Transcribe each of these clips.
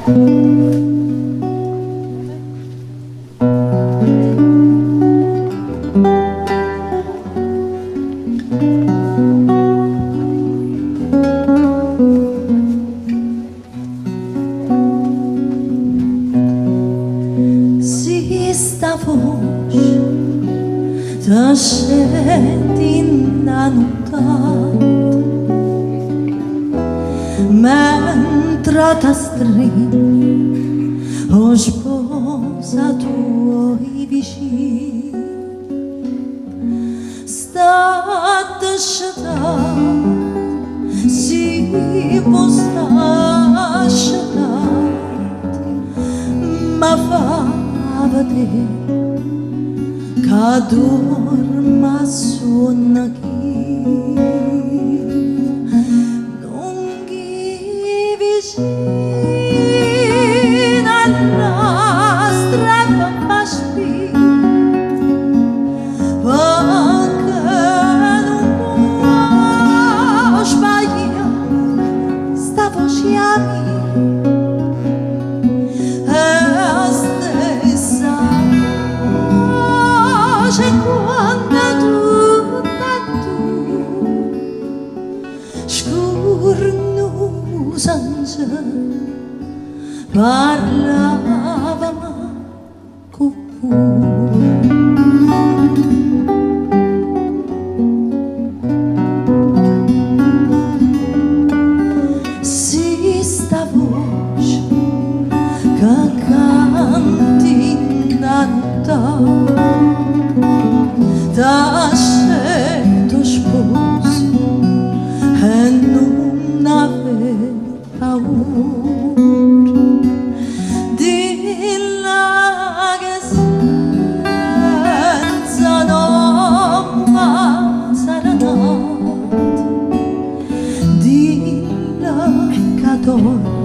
Se esta voz da gente inannotat mentre t'astringi o sposa tuoi vicini stat asciugat si può sta asciugat ma fa vedere che dorma sonna chi non chi vicina alla strada paspi perché non può sbagliare sta voce a me senza parlavamo con si sta voce che canti in notte da scelto sposo e non aveva paura dilla che senza nome sarà nata dilla che dorme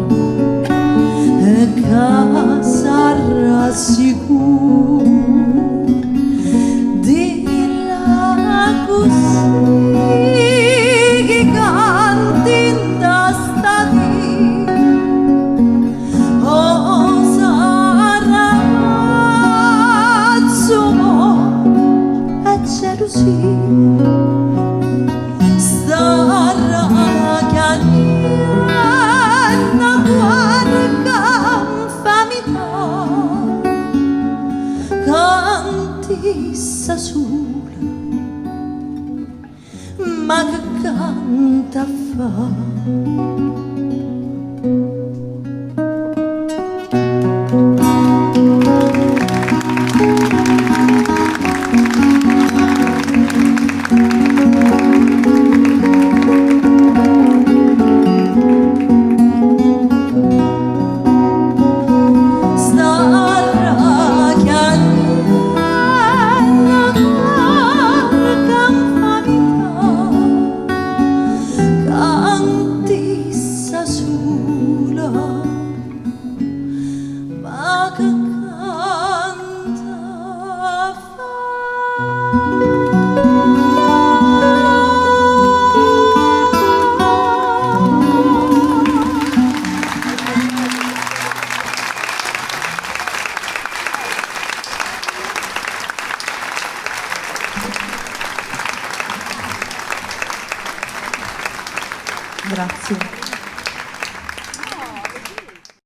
e che sarà sicura dilla così che canti in sta vita o sarà e gelosia sarà che niente guarda famiglia canti sa sola ma che canta fa